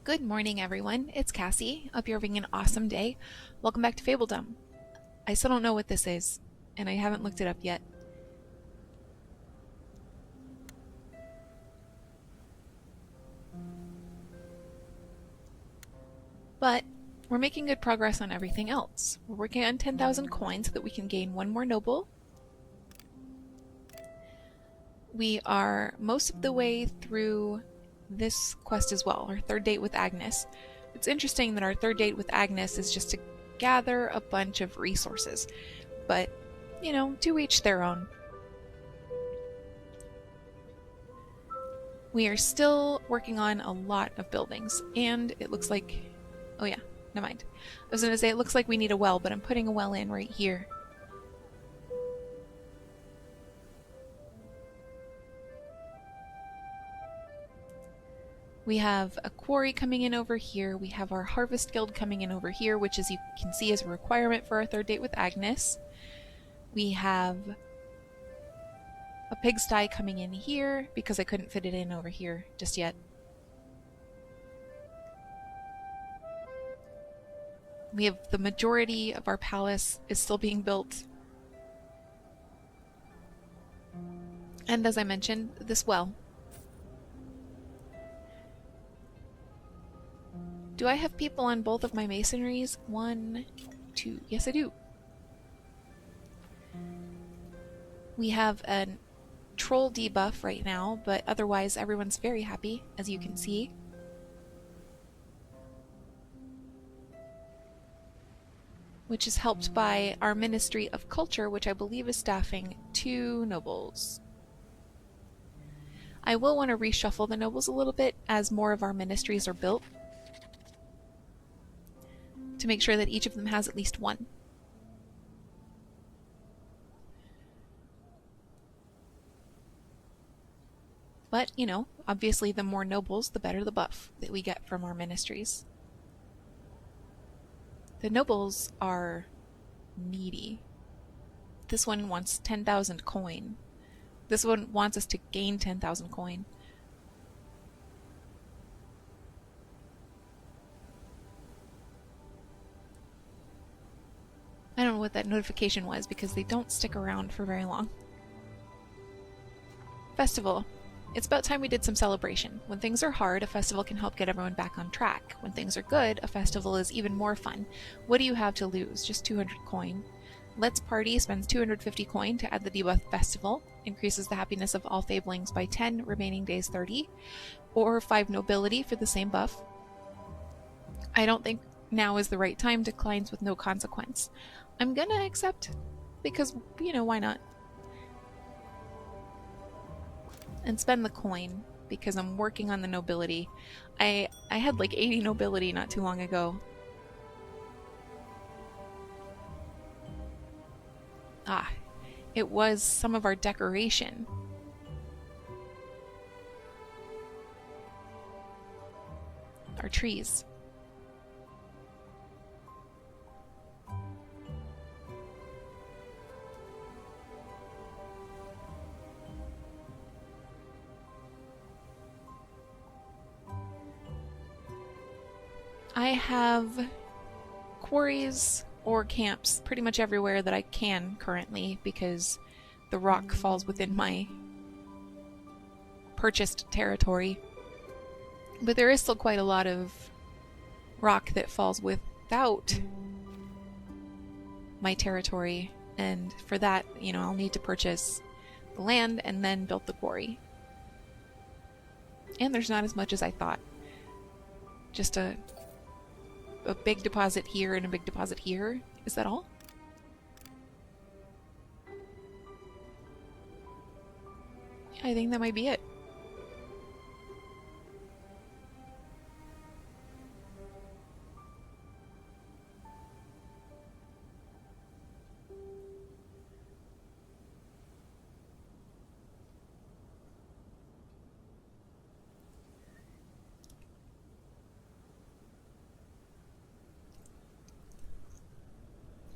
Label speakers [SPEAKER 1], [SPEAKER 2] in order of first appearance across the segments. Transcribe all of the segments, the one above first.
[SPEAKER 1] Good morning, everyone. It's Cassie. Hope you're having an awesome day. Welcome back to Fabledom. I still don't know what this is, and I haven't looked it up yet. But we're making good progress on everything else. We're working on 10,000 coins so that we can gain one more noble. We are most of the way through this quest as well, our third date with Agnes. It's interesting that our third date with Agnes is just to gather a bunch of resources, but, you know, to each their own. We are still working on a lot of buildings, and it looks like... Oh yeah, never mind. I was going to say it looks like we need a well, but I'm putting a well in right here. We have a quarry coming in over here. We have our harvest guild coming in over here, which, as you can see, is a requirement for our third date with Agnes. We have a pigsty coming in here because I couldn't fit it in over here just yet. We have the majority of our palace is still being built. And as I mentioned, this well. Do I have people on both of my masonries? 1, 2. Yes, I do. We have a troll debuff right now, but otherwise everyone's very happy, as you can see. Which is helped by our Ministry of Culture, which I believe is staffing 2 nobles. I will want to reshuffle the nobles a little bit as more of our ministries are built, to make sure that each of them has at least 1. But, you know, obviously the more nobles, the better the buff that we get from our ministries. The nobles are needy. This one wants 10,000 coin. This one wants us to gain 10,000 coin. I don't know what that notification was because they don't stick around for very long. Festival. It's about time we did some celebration. When things are hard, a festival can help get everyone back on track. When things are good, a festival is even more fun. What do you have to lose? Just 200 coin. Let's Party spends 250 coin to add the debuff festival. Increases the happiness of all Fablings by 10, remaining days 30. Or 5 nobility for the same buff. I don't think now is the right time. Declines with no consequence. I'm gonna accept, because, you know, why not? And spend the coin, because I'm working on the nobility. I had like 80 nobility not too long ago. Ah, it was some of our decoration. Our trees. I have quarries or camps pretty much everywhere that I can currently because the rock falls within my purchased territory. But there is still quite a lot of rock that falls without my territory, and for that, you know, I'll need to purchase the land and then build the quarry. And there's not as much as I thought. Just a big deposit here and a big deposit here. Is that all? Yeah, I think that might be it.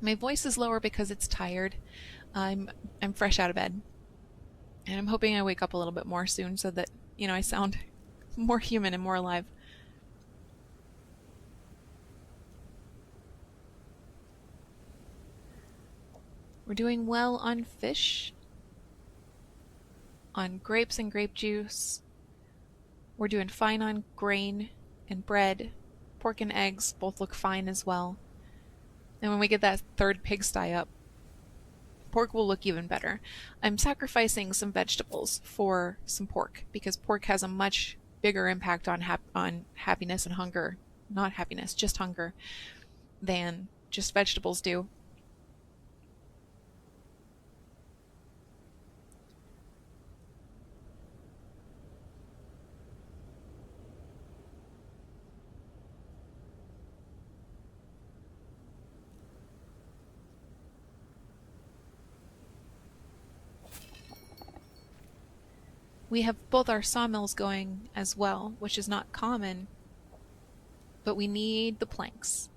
[SPEAKER 1] My voice is lower because it's tired. I'm fresh out of bed. And I'm hoping I wake up a little bit more soon so that, you know, I sound more human and more alive. We're doing well on fish, on grapes and grape juice. We're doing fine on grain and bread. Pork and eggs both look fine as well. And when we get that third pigsty up, pork will look even better. I'm sacrificing some vegetables for some pork because pork has a much bigger impact on happiness and hunger. Not happiness, just hunger, than just vegetables do. We have both our sawmills going as well, which is not common, but we need the planks.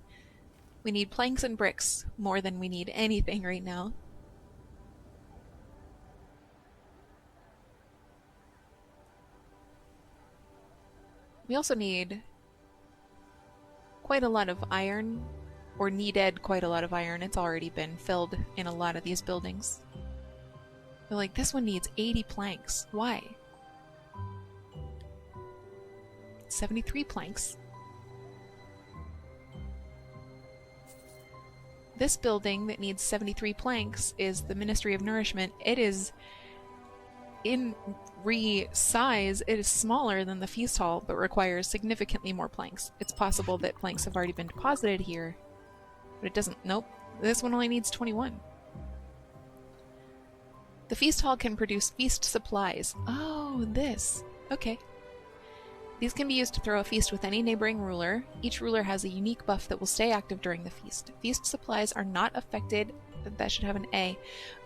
[SPEAKER 1] We need planks and bricks more than we need anything right now. We also need quite a lot of iron, or needed quite a lot of iron. It's already been filled in a lot of these buildings. They're like, this one needs 80 planks. Why? 73 planks. This building that needs 73 planks is the Ministry of Nourishment. It is, in size, it is smaller than the feast hall, but requires significantly more planks. It's possible that planks have already been deposited here, but it doesn't. Nope. This one only needs 21. The feast hall can produce feast supplies. Oh, this. Okay. These can be used to throw a feast with any neighboring ruler. Each ruler has a unique buff that will stay active during the feast. Feast supplies are not affected, that should have an A,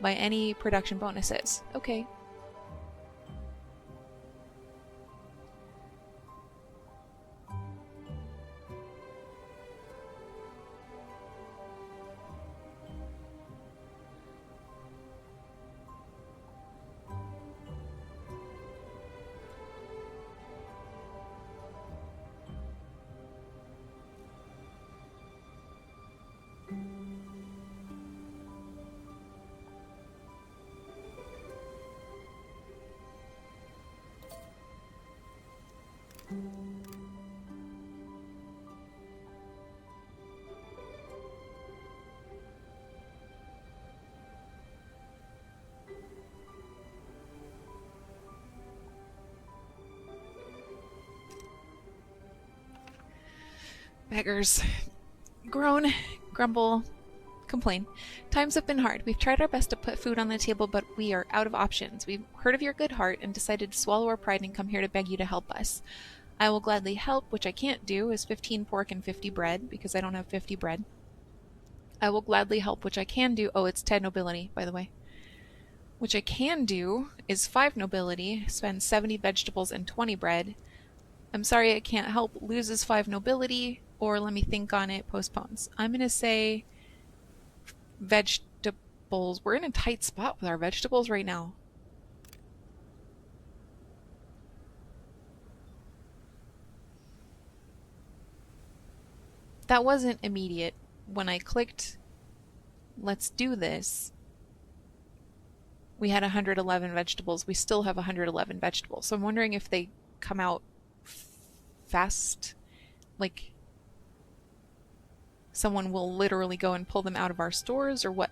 [SPEAKER 1] by any production bonuses. Okay. Beggars. Groan, grumble, complain. Times have been hard. We've tried our best to put food on the table, but we are out of options. We've heard of your good heart and decided to swallow our pride and come here to beg you to help us. I will gladly help, which I can't do, is 15 pork and 50 bread, because I don't have 50 bread. I will gladly help, which I can do. Oh, it's 10 nobility, by the way. Which I can do is 5 nobility, spend 70 vegetables and 20 bread. I'm sorry I can't help, loses 5 nobility, or let me think on it, postpones. I'm going to say vegetables. We're in a tight spot with our vegetables right now. That wasn't immediate. When I clicked, let's do this, we had 111 vegetables. We still have 111 vegetables. So I'm wondering if they come out fast, like someone will literally go and pull them out of our stores, or what?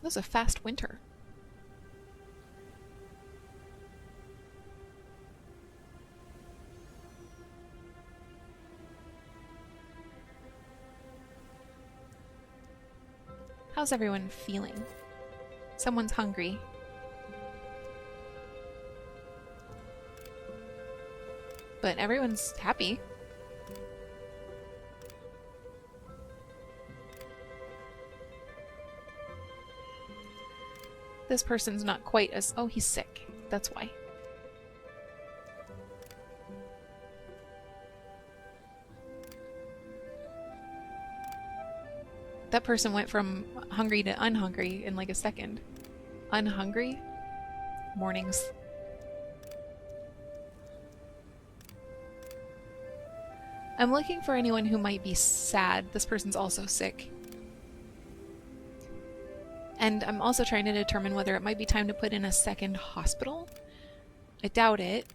[SPEAKER 1] That was a fast winter. How's everyone feeling? Someone's hungry. But everyone's happy. This person's not quite as... Oh, he's sick. That's why. That person went from hungry to unhungry in like a second. Unhungry? Mornings. I'm looking for anyone who might be sad. This person's also sick. And I'm also trying to determine whether it might be time to put in a second hospital. I doubt it.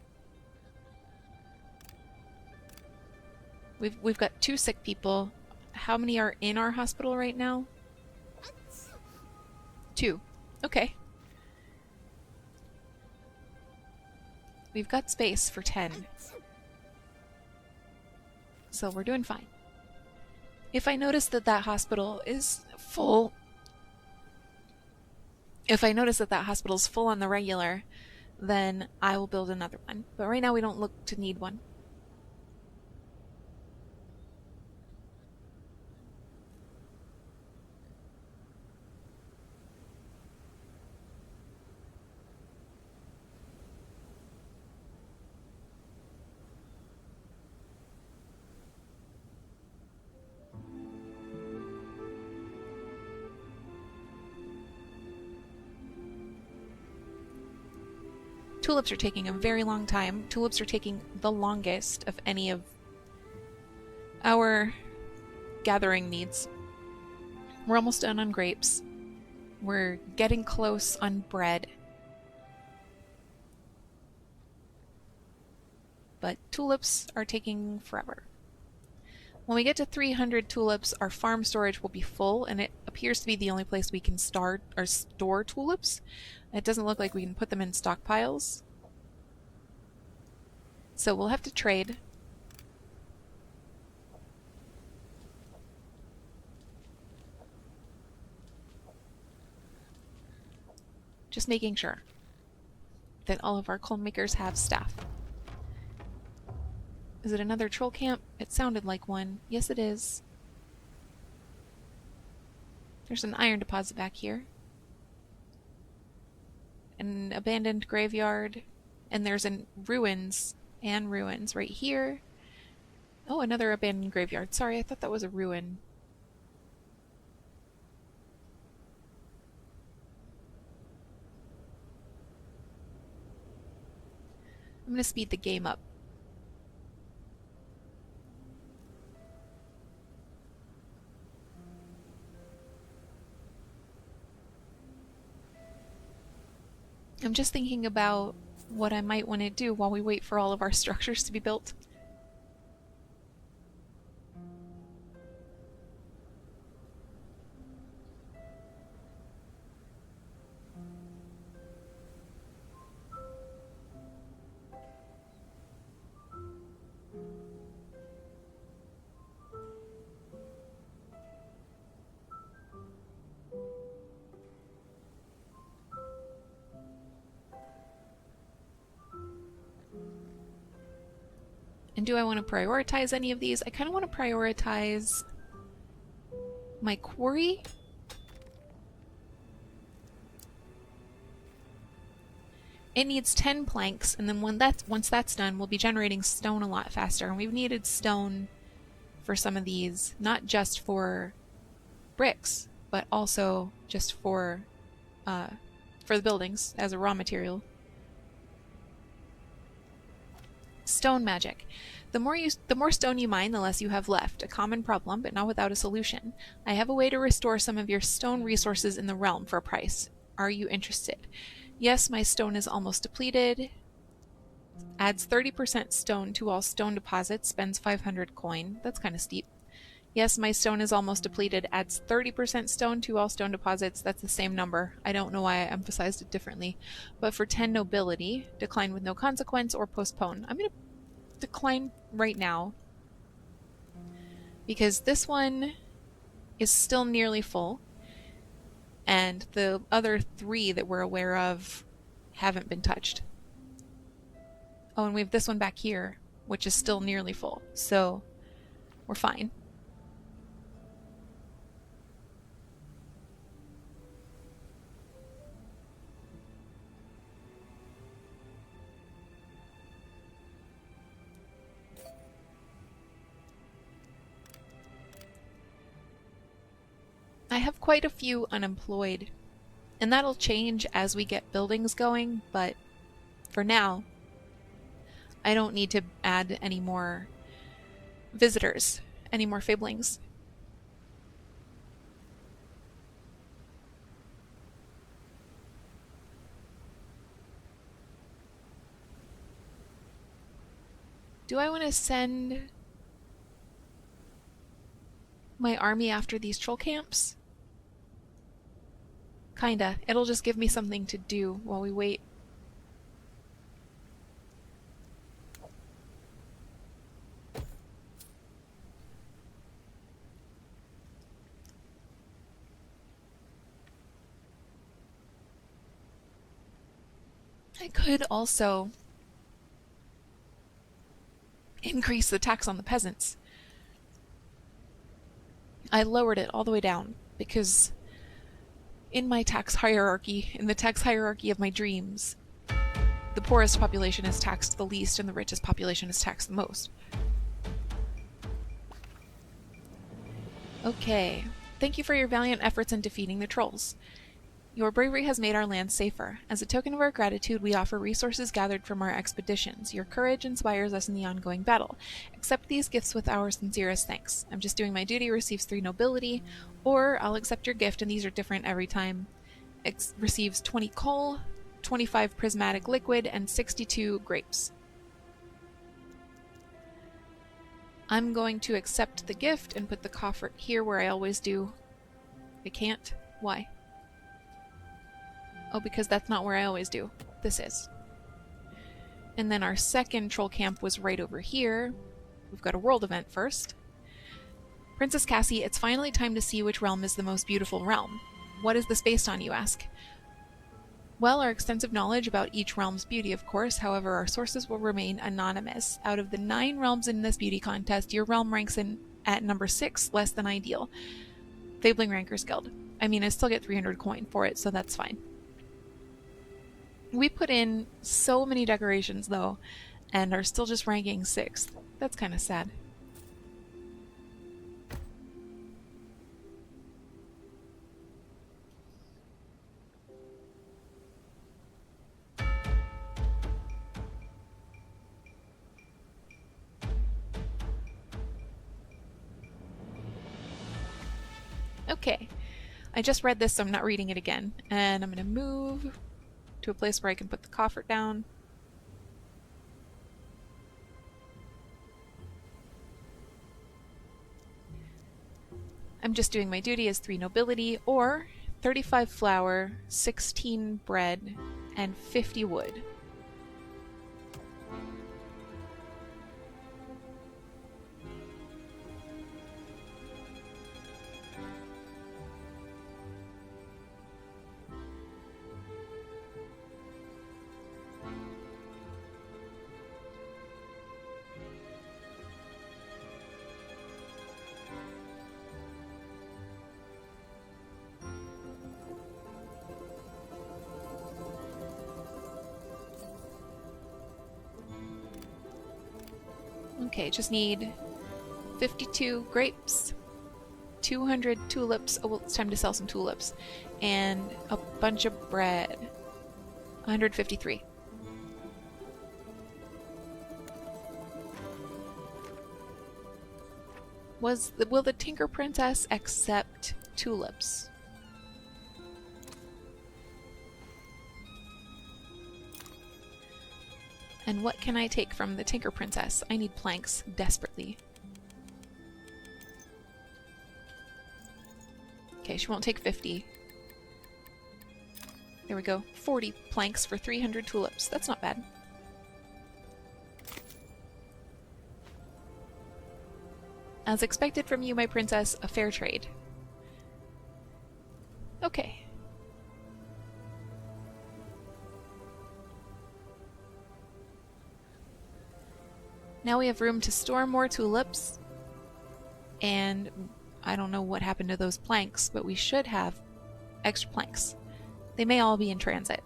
[SPEAKER 1] We've got 2 sick people. How many are in our hospital right now? 2. Okay. We've got space for 10. So we're doing fine. If I notice that that hospital is full... If I notice that that hospital's full on the regular, then I will build another one. But right now we don't look to need one. Tulips are taking a very long time. Tulips are taking the longest of any of our gathering needs. We're almost done on grapes. We're getting close on bread. But tulips are taking forever. When we get to 300 tulips, our farm storage will be full, and it appears to be the only place we can store tulips. It doesn't look like we can put them in stockpiles. So we'll have to trade. Just making sure that all of our coal makers have staff. Is it another troll camp? It sounded like one. Yes, it is. There's an iron deposit back here. An abandoned graveyard. And there's ruins right here. Oh, another abandoned graveyard. Sorry, I thought that was a ruin. I'm going to speed the game up. I'm just thinking about what I might want to do while we wait for all of our structures to be built. And do I want to prioritize any of these? I kind of want to prioritize my quarry. It needs 10 planks, and then once that's done, we'll be generating stone a lot faster. And we've needed stone for some of these, not just for bricks, but also just for the buildings as a raw material. Stone magic. The more stone you mine, the less you have left. A common problem, but not without a solution. I have a way to restore some of your stone resources in the realm for a price. Are you interested? Yes, my stone is almost depleted. Adds 30% stone to all stone deposits. Spends 500 coin. That's kind of steep. Yes, my stone is almost depleted. Adds 30% stone to all stone deposits. That's the same number. I don't know why I emphasized it differently. But for 10 nobility, decline with no consequence or postpone. I'm going to decline right now because this one is still nearly full and the other 3 that we're aware of haven't been touched. Oh, and we have this one back here, which is still nearly full. So we're fine. I have quite a few unemployed, and that'll change as we get buildings going, but for now, I don't need to add any more Visitors. Any more Fablings? Do I want to send my army after these troll camps? Kinda. It'll just give me something to do while we wait. I could also increase the tax on the peasants. I lowered it all the way down because in my tax hierarchy, in the tax hierarchy of my dreams, the poorest population is taxed the least and the richest population is taxed the most. Okay. Thank you for your valiant efforts in defeating the trolls. Your bravery has made our land safer. As a token of our gratitude, we offer resources gathered from our expeditions. Your courage inspires us in the ongoing battle. Accept these gifts with our sincerest thanks. I'm just doing my duty receives 3 nobility, or I'll accept your gift, and these are different every time. Receives 20 coal, 25 prismatic liquid, and 62 grapes. I'm going to accept the gift and put the coffer here where I always do. I can't? Why? Oh, because that's not where I always do. This is. And then our second troll camp was right over here. We've got a world event first. Princess Cassie, it's finally time to see which realm is the most beautiful realm. What is this based on, you ask? Well, our extensive knowledge about each realm's beauty, of course. However, our sources will remain anonymous. Out of the 9 realms in this beauty contest, your realm ranks in at number 6, less than ideal. Fabling Rankers Guild. I mean, I still get 300 coin for it, so that's fine. We put in so many decorations, though, and are still just ranking 6th. That's kind of sad. Okay, I just read this, so I'm not reading it again. And I'm going to move to a place where I can put the coffer down. I'm just doing my duty as 3 nobility, or 35 flour, 16 bread, and 50 wood. Okay, just need 52 grapes, 200 tulips. Oh, well, it's time to sell some tulips. And a bunch of bread. 153. Will the Tinker Princess accept tulips? And what can I take from the Tinker Princess? I need planks desperately. Okay, she won't take 50. There we go. 40 planks for 300 tulips. That's not bad. As expected from you, my princess, a fair trade. Okay. Now we have room to store more tulips, and I don't know what happened to those planks, but we should have extra planks. They may all be in transit.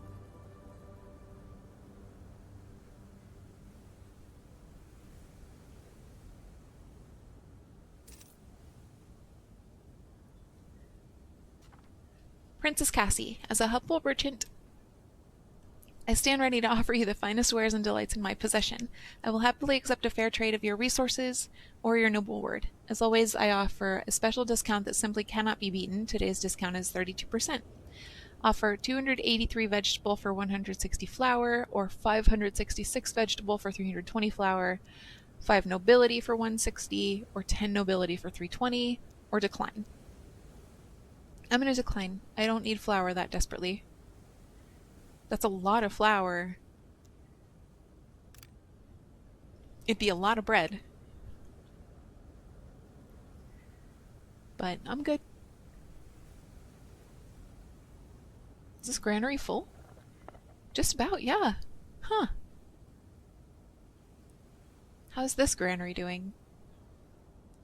[SPEAKER 1] Princess Cassie, as a helpful merchant I stand ready to offer you the finest wares and delights in my possession. I will happily accept a fair trade of your resources or your noble word. As always, I offer a special discount that simply cannot be beaten. Today's discount is 32%. Offer 283 vegetable for 160 flour, or 566 vegetable for 320 flour, 5 nobility for 160, or 10 nobility for 320, or decline. I'm going to decline. I don't need flour that desperately. That's a lot of flour. It'd be a lot of bread. But I'm good. Is this granary full? Just about, yeah. Huh. How's this granary doing?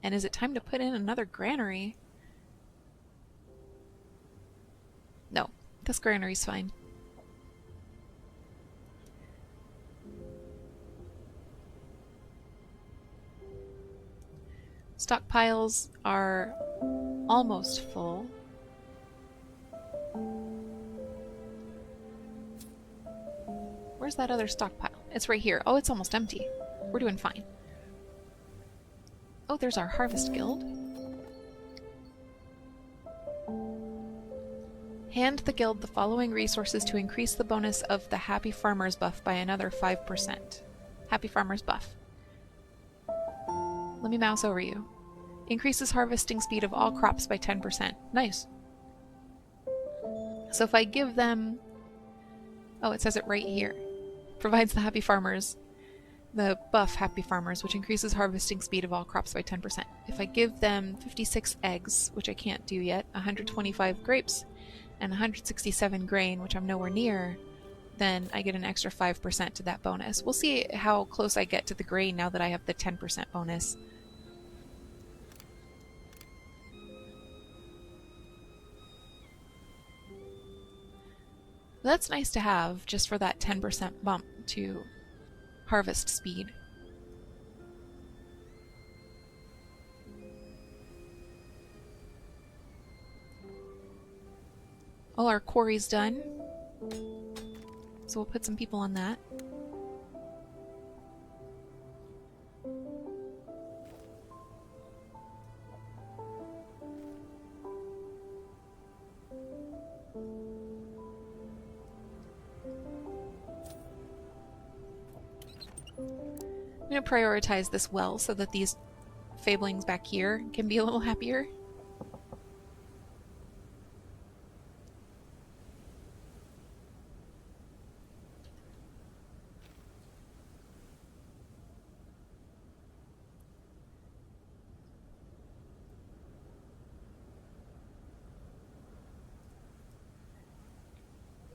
[SPEAKER 1] And is it time to put in another granary? No, this granary's fine. Stockpiles are almost full. Where's that other stockpile? It's right here. Oh, it's almost empty. We're doing fine. Oh, there's our Harvest Guild. Hand the guild the following resources to increase the bonus of the Happy Farmers buff by another 5%. Happy Farmers buff. Let me mouse over you. Increases harvesting speed of all crops by 10%. Nice. So if I give them... Oh, it says it right here. Provides the Happy Farmers the buff Happy Farmers, which increases harvesting speed of all crops by 10%. If I give them 56 eggs, which I can't do yet, 125 grapes, and 167 grain, which I'm nowhere near, then I get an extra 5% to that bonus. We'll see how close I get to the grain now that I have the 10% bonus. That's nice to have, just for that 10% bump to harvest speed. All our quarry's done, so we'll put some people on that. I'm going to prioritize this well so that these fablings back here can be a little happier.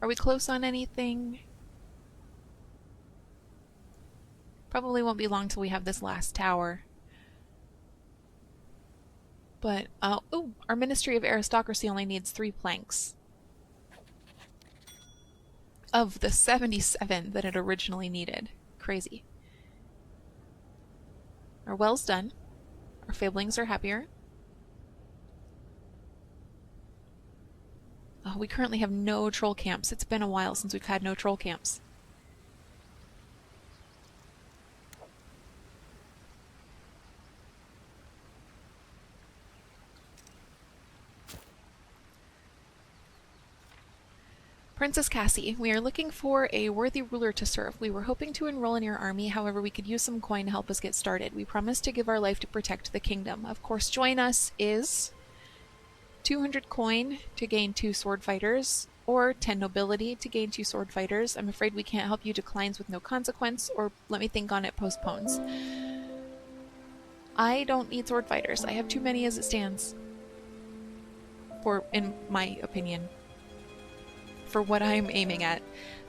[SPEAKER 1] Are we close on anything? Probably won't be long till we have this last tower. But, oh, our Ministry of Aristocracy only needs 3 planks. Of the 77 that it originally needed. Crazy. Our well's done. Our fablings are happier. Oh, we currently have no troll camps. It's been a while since we've had no troll camps. Princess Cassie, we are looking for a worthy ruler to serve. We were hoping to enroll in your army, however we could use some coin to help us get started. We promise to give our life to protect the kingdom. Of course, join us is 200 coin to gain 2 sword fighters, or 10 nobility to gain 2 sword fighters. I'm afraid we can't help you. Declines with no consequence, or let me think on it, postpones. I don't need sword fighters. I have too many as it stands. In my opinion. For what I'm aiming at,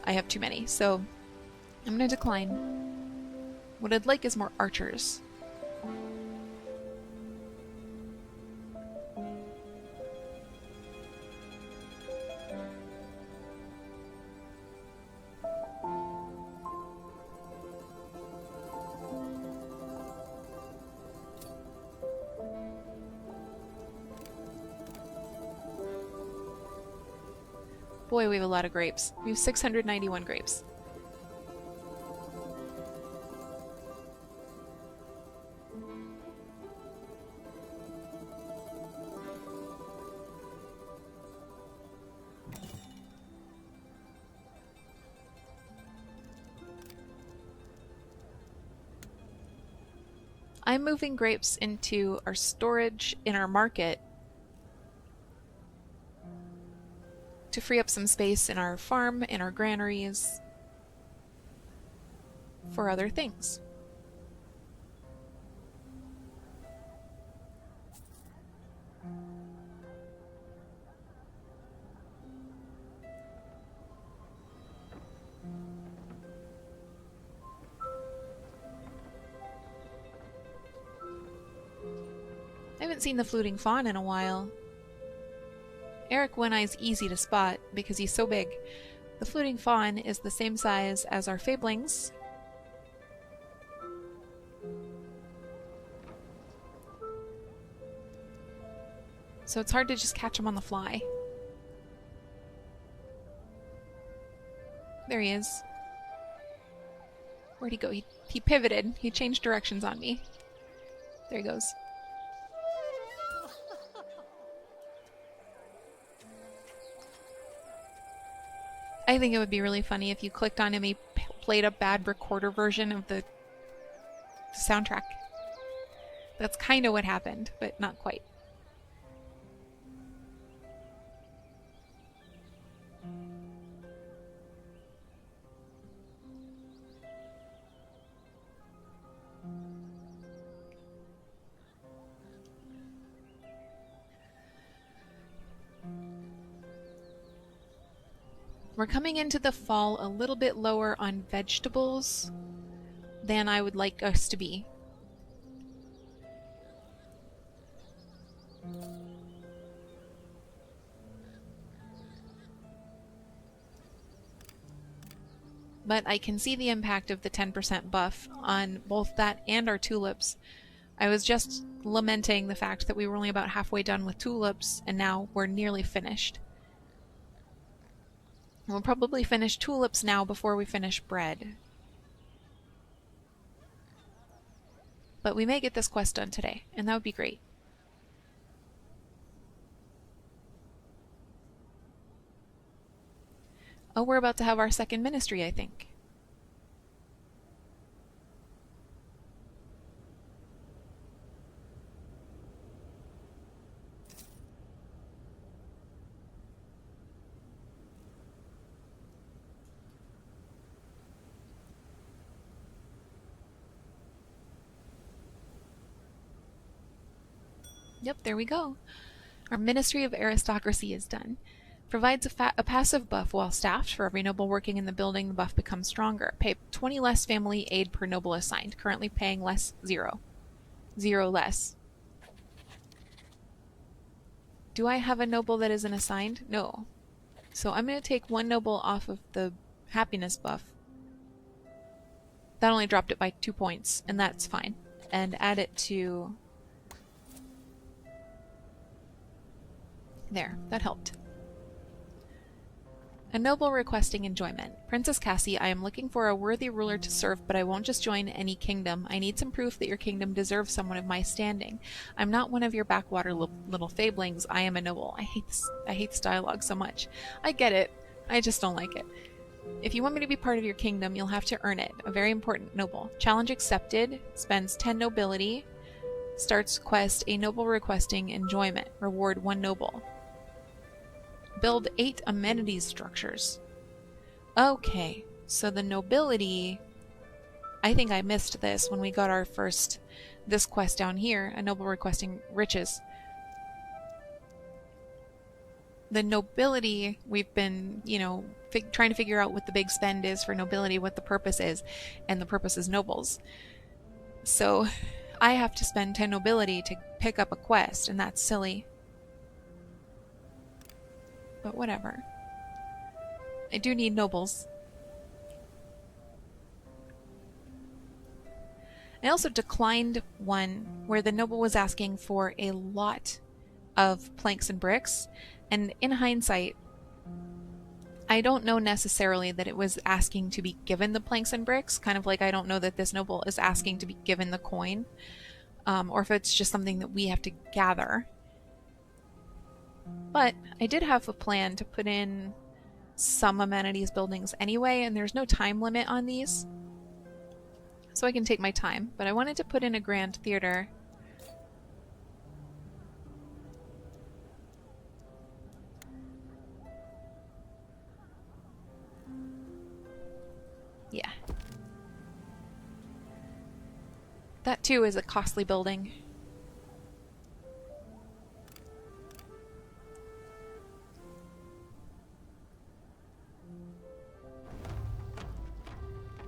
[SPEAKER 1] I have too many, so I'm going to decline. What I'd like is more archers. Boy, we have a lot of grapes. We have 691 grapes. I'm moving grapes into our storage in our market to free up some space in our farm, in our granaries, for other things. I haven't seen the fluting fawn in a while. Eric One-Eye's easy to spot because he's so big. The fluting fawn is the same size as our fablings. So it's hard to just catch him on the fly. There he is. Where'd he go? He pivoted. He changed directions on me. There he goes. I think it would be really funny if you clicked on him, he played a bad recorder version of the soundtrack. That's kind of what happened, but not quite. We're coming into the fall a little bit lower on vegetables than I would like us to be. But I can see the impact of the 10% buff on both that and our tulips. I was just lamenting the fact that we were only about halfway done with tulips, and now we're nearly finished. We'll probably finish tulips now before we finish bread. But we may get this quest done today, and that would be great. Oh, we're about to have our second ministry, I think. Yep, there we go. Our Ministry of Aristocracy is done. Provides a passive buff while staffed. For every noble working in the building, the buff becomes stronger. Pay 20 less family aid per noble assigned. Currently paying less 0. 0 less. Do I have a noble that isn't assigned? No. So I'm going to take one noble off of the happiness buff. That only dropped it by 2 points, and that's fine. And add it to... There, that helped. A noble requesting enjoyment. Princess Cassie, I am looking for a worthy ruler to serve, but I won't just join any kingdom. I need some proof that your kingdom deserves someone of my standing. I'm not one of your backwater little fablings. I am a noble. I hate this dialogue so much. I get it. I just don't like it. If you want me to be part of your kingdom, you'll have to earn it. A very important noble. Challenge accepted. Spends 10 nobility. Starts quest, a noble requesting enjoyment. Reward 1 noble. Build 8 amenities structures. Okay, so the nobility... I think I missed this when we got our first... this quest down here, a noble requesting riches. The nobility, we've been, you know, trying to figure out what the big spend is for nobility, what the purpose is, and the purpose is nobles. So, I have to spend 10 nobility to pick up a quest, and that's silly. But whatever. I do need nobles. I also declined one where the noble was asking for a lot of planks and bricks, and in hindsight, I don't know necessarily that it was asking to be given the planks and bricks, kind of like I don't know that this noble is asking to be given the coin, or if it's just something that we have to gather. But I did have a plan to put in some amenities buildings anyway, and there's no time limit on these, so I can take my time. But I wanted to put in a grand theater. Yeah. That too is a costly building.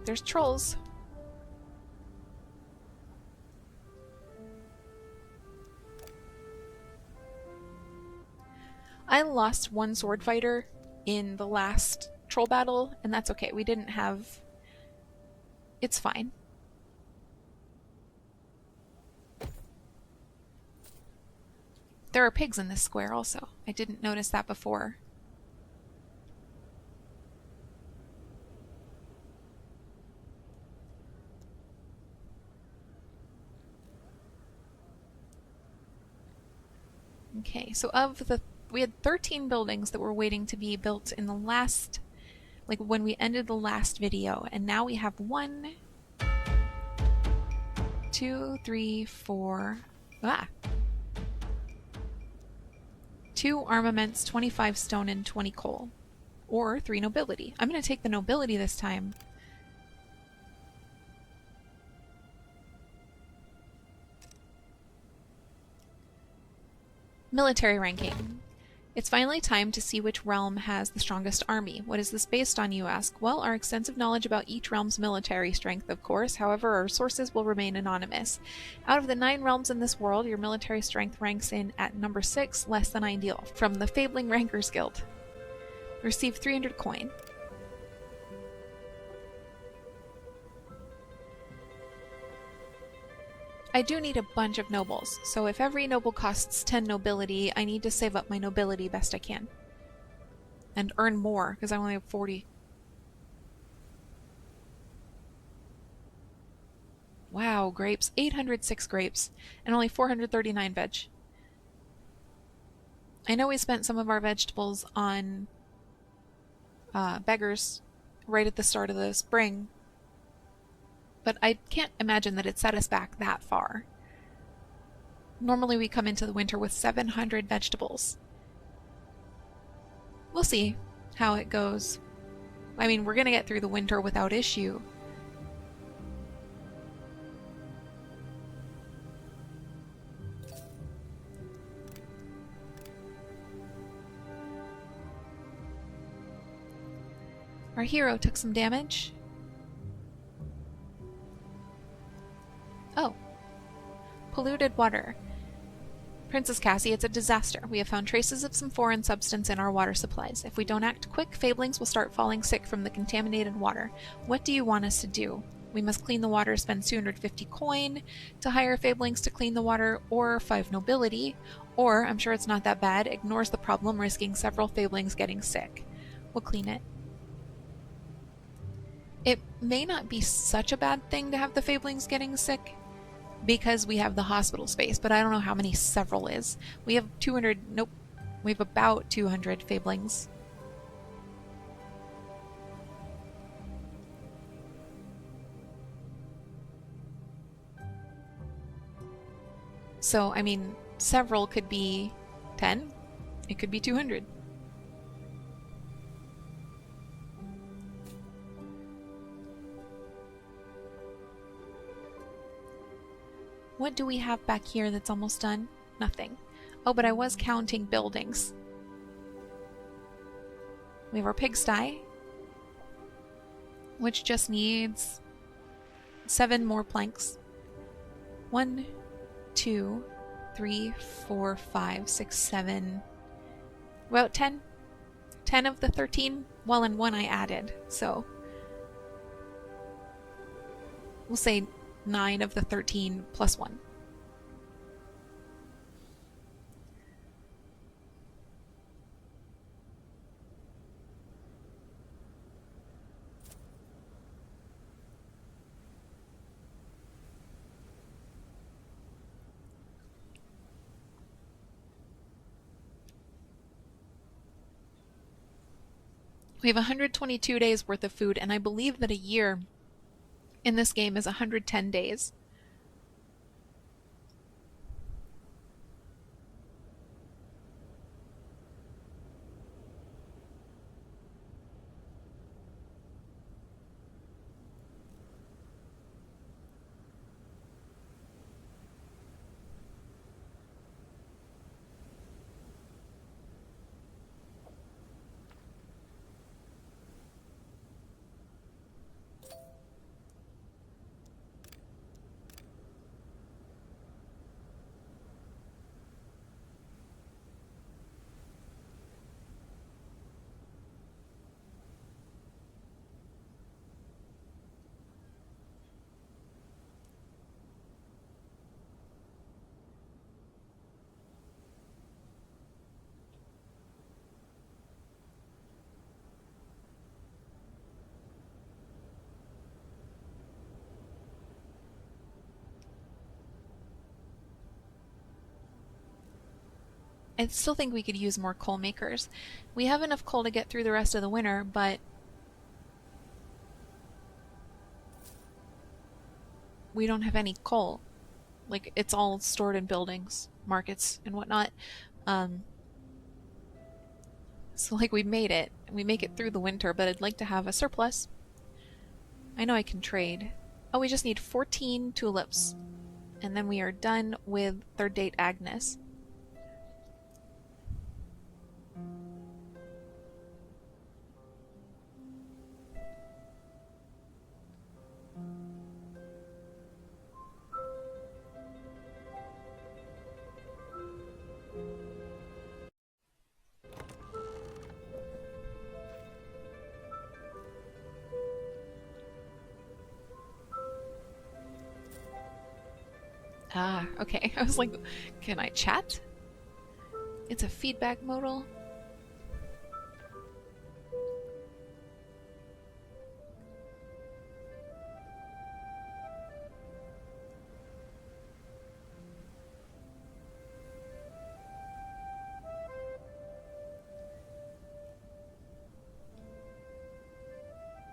[SPEAKER 1] There's trolls. I lost one sword fighter in the last troll battle, and that's okay. We didn't have... It's fine. There are pigs in this square also. I didn't notice that before. Okay, so we had 13 buildings that were waiting to be built in the last, like when we ended the last video, and now we have 1, 2, 3, 4, 2 armaments, 25 stone, and 20 coal. Or 3 nobility. I'm going to take the nobility this time. Military ranking. It's finally time to see which realm has the strongest army. What is this based on, you ask? Well, our extensive knowledge about each realm's military strength, of course. However, our sources will remain anonymous. Out of the 9 realms in this world, your military strength ranks in at number 6, less than ideal. From the Fabling Rankers Guild. Receive 300 coin. I do need a bunch of nobles, so if every noble costs 10 nobility, I need to save up my nobility best I can. And earn more, because I only have 40. Wow, grapes. 806 grapes, and only 439 veg. I know we spent some of our vegetables on beggars right at the start of the spring, but I can't imagine that it set us back that far. Normally we come into the winter with 700 vegetables. We'll see how it goes. I mean, we're gonna get through the winter without issue. Our hero took some damage. Oh. Polluted water. Princess Cassie, it's a disaster. We have found traces of some foreign substance in our water supplies. If we don't act quick, Fablings will start falling sick from the contaminated water. What do you want us to do? We must clean the water, spend 250 coin to hire Fablings to clean the water, or 5 nobility, or, I'm sure it's not that bad, ignores the problem, risking several Fablings getting sick. We'll clean it. It may not be such a bad thing to have the Fablings getting sick, because we have the hospital space, but I don't know how many several is. We have 200, nope, we have about 200 Fablings. So, I mean, several could be 10, it could be 200. What do we have back here that's almost done? Nothing. Oh, but I was counting buildings. We have our pigsty, which just needs 7 more planks. 1, 2, 3, 4, 5, 6, 7. About 10. 10 of the 13. Well, and 1 I added, so we'll say 9 of the 13 plus 1. We have 122 days worth of food, and I believe that a year in this game is 110 days. I still think we could use more coal makers. We have enough coal to get through the rest of the winter, but we don't have any coal. Like, it's all stored in buildings, markets, and whatnot. Um, so, like, we made it. We make it through the winter, but I'd like to have a surplus. I know I can trade. Oh, we just need 14 tulips. And then we are done with third date Agnes. Ah, okay. I was like, can I chat? It's a feedback modal.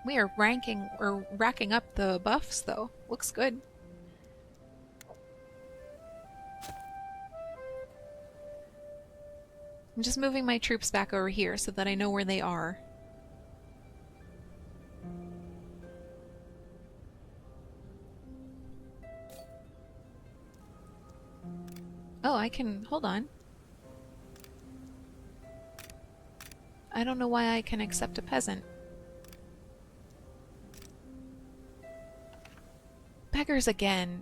[SPEAKER 1] We are racking up the buffs though. Looks good. I'm just moving my troops back over here so that I know where they are. Oh, I can... hold on. I don't know why I can accept a peasant. Beggars again.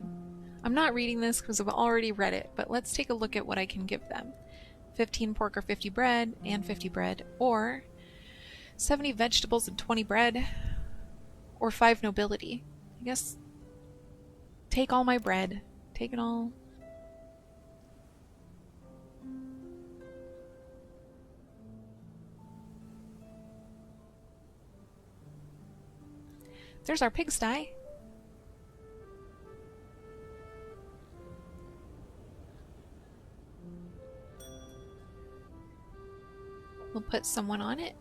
[SPEAKER 1] I'm not reading this because I've already read it, but let's take a look at what I can give them. 15 pork or 50 bread, and 50 bread, or 70 vegetables and 20 bread, or 5 nobility. I guess take all my bread. Take it all. There's our pigsty. We'll put someone on it.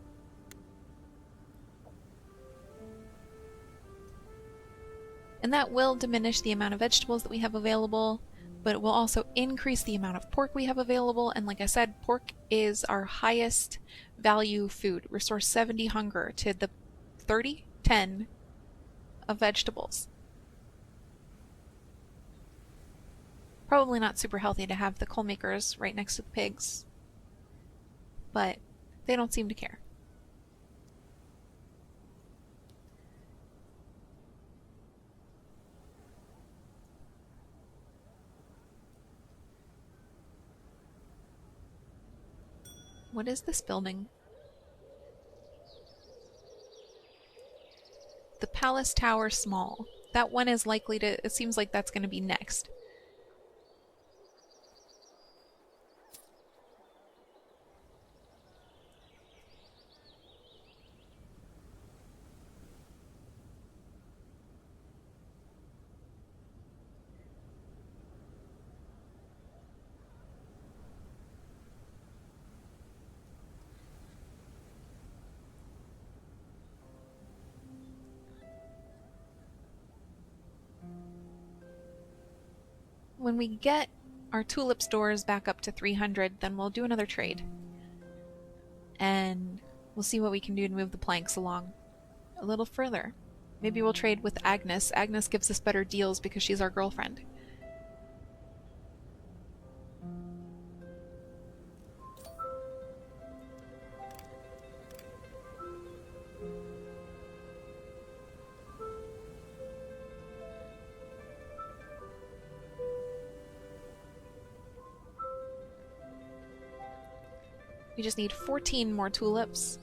[SPEAKER 1] And that will diminish the amount of vegetables that we have available, but it will also increase the amount of pork we have available. And like I said, pork is our highest value food. Restores 70 hunger to the 30, 10 of vegetables. Probably not super healthy to have the coal makers right next to the pigs, but they don't seem to care. What is this building? The Palace Tower Small. That one is likely to... it seems like that's going to be next. when we get our tulip stores back up to 300, then we'll do another trade. And we'll see what we can do to move the planks along a little further. Maybe we'll trade with Agnes. Agnes gives us better deals because she's our girlfriend. We just need 14 more tulips.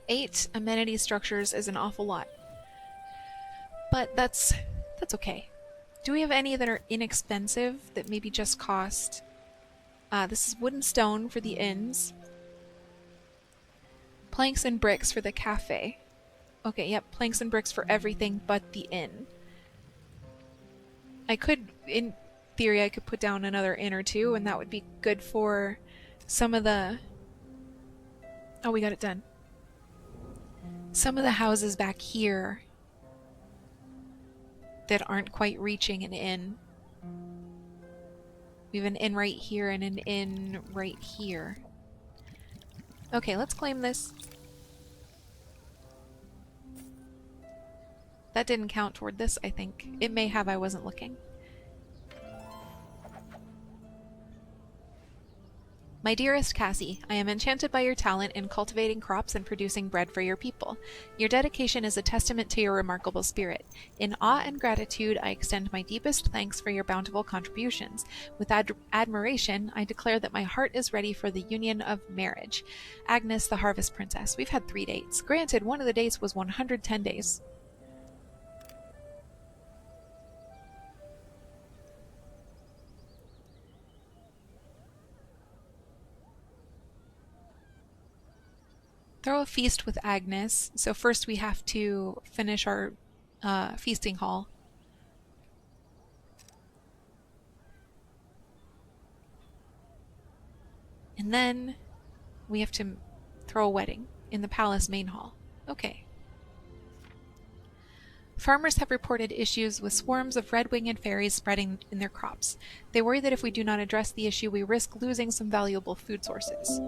[SPEAKER 1] Eight amenity structures is an awful lot. But that's okay. Do we have any that are inexpensive that maybe just cost... this is wood and stone for the inns. Planks and bricks for the cafe. Okay, yep, planks and bricks for everything but the inn. I could, in theory, I could put down another inn or two, and that would be good for some of the... Oh, we got it done. Some of the houses back here that aren't quite reaching an inn. We have an inn right here and an inn right here. Okay, let's claim this. That didn't count toward this, I think. It may have, I wasn't looking. My dearest Cassie, I am enchanted by your talent in cultivating crops and producing bread for your people. Your dedication is a testament to your remarkable spirit. In awe and gratitude, I extend my deepest thanks for your bountiful contributions. With admiration, I declare that my heart is ready for the union of marriage. Agnes, the Harvest Princess. We've had 3 dates. Granted, one of the dates was 110 days. Throw a feast with Agnes. So first we have to finish our feasting hall. And then we have to throw a wedding in the palace main hall. Okay. Farmers have reported issues with swarms of red-winged fairies spreading in their crops. They worry that if we do not address the issue, we risk losing some valuable food sources.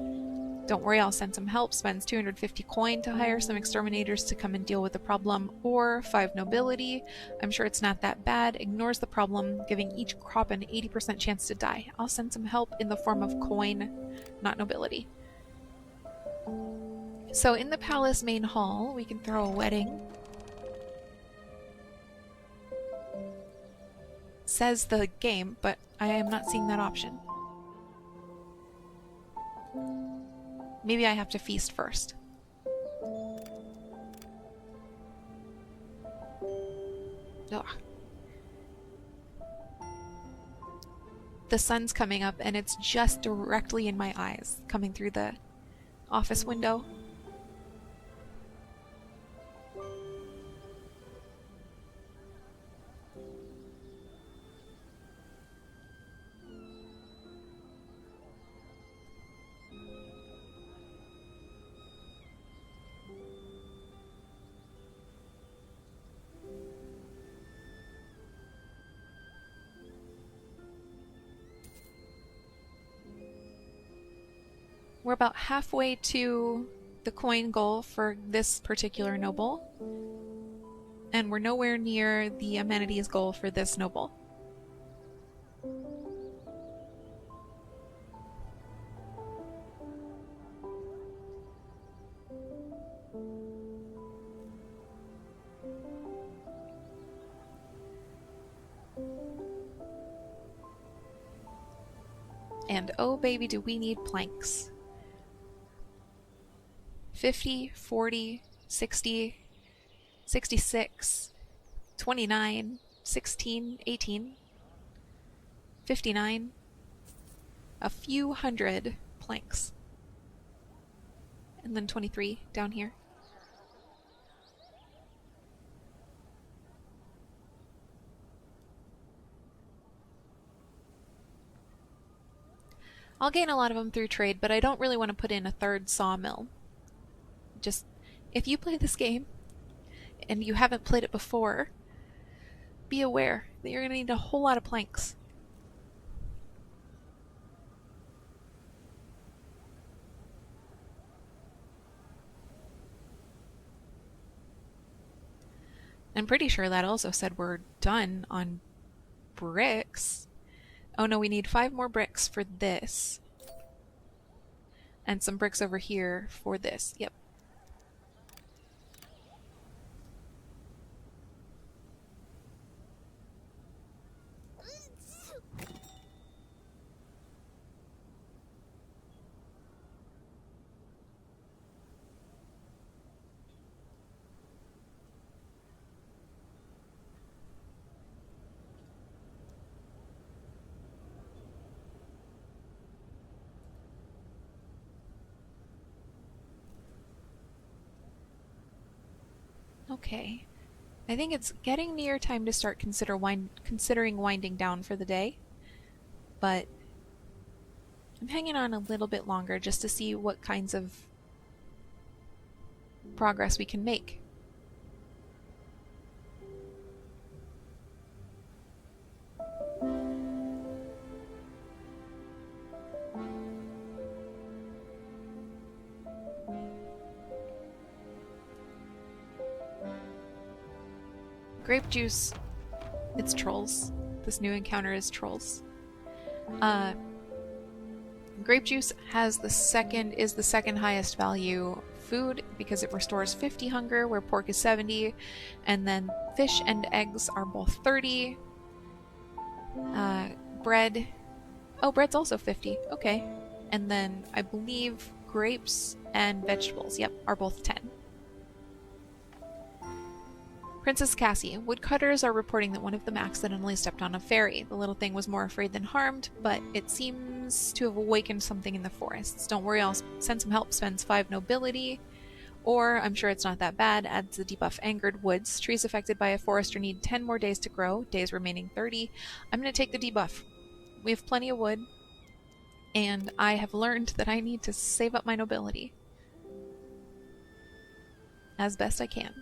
[SPEAKER 1] Don't worry, I'll send some help. Spends 250 coin to hire some exterminators to come and deal with the problem, or 5 nobility. I'm sure it's not that bad. Ignores the problem, giving each crop an 80% chance to die. I'll send some help in the form of coin, not nobility. So in the palace main hall, we can throw a wedding. Says the game, but I am not seeing that option. Maybe I have to feast first. Ugh. The sun's coming up and it's just directly in my eyes, coming through the office window. We're about halfway to the coin goal for this particular noble, and we're nowhere near the amenities goal for this noble. And oh baby, do we need planks. 50, 40, 60, 66, 29, 16, 18, 59, a few hundred planks. and then 23 down here. I'll gain a lot of them through trade, but I don't really want to put in a third sawmill. Just, if you play this game and you haven't played it before, be aware that you're going to need a whole lot of planks. I'm pretty sure that also said we're done on bricks. Oh no, we need 5 more bricks for this. And some bricks over here for this. Yep. Okay. I think it's getting near time to start considering winding down for the day. But I'm hanging on a little bit longer just to see what kinds of progress we can make. Grape juice, it's trolls. This new encounter is trolls. Grape juice is the second highest value food because it restores 50 hunger, where pork is 70, and then fish and eggs are both 30. Bread, oh, bread's also 50. Okay, and then I believe grapes and vegetables, yep, are both 10. Princess Cassie. Woodcutters are reporting that one of them accidentally stepped on a fairy. The little thing was more afraid than harmed, but it seems to have awakened something in the forests. Don't worry, I'll send some help. Spends 5 nobility. Or, I'm sure it's not that bad, adds the debuff Angered Woods. Trees affected by a forester need 10 more days to grow. Days remaining 30. I'm going to take the debuff. We have plenty of wood. And I have learned that I need to save up my nobility. As best I can.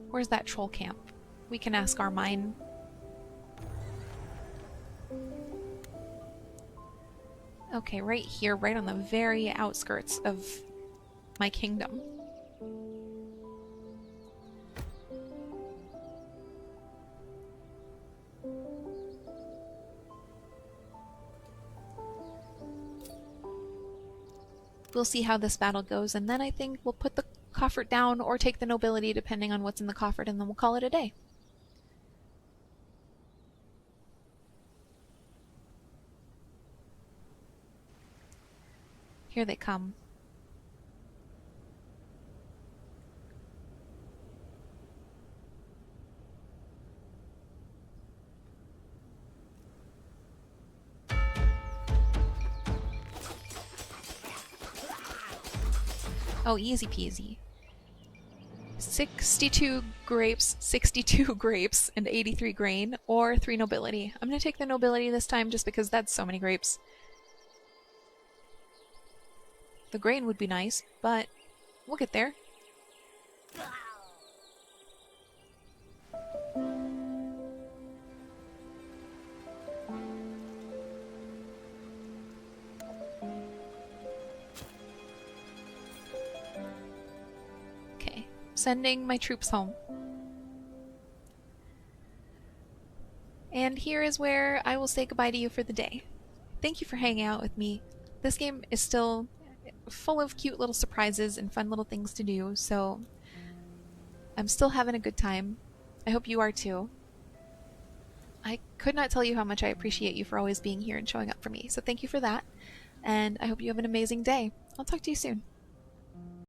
[SPEAKER 1] Where's that troll camp? We can ask our mine. Okay, right here, right on the very outskirts of my kingdom. We'll see how this battle goes, and then I think we'll put the coffer down or take the nobility depending on what's in the coffer, and then we'll call it a day. Here they come. Oh, easy peasy. 62 grapes, and 83 grain, or 3 nobility. I'm gonna take the nobility this time just because that's so many grapes. The grain would be nice, but we'll get there. Sending my troops home. And here is where I will say goodbye to you for the day. Thank you for hanging out with me. This game is still full of cute little surprises and fun little things to do, so I'm still having a good time. I hope you are too. I could not tell you how much I appreciate you for always being here and showing up for me, so thank you for that, and I hope you have an amazing day. I'll talk to you soon.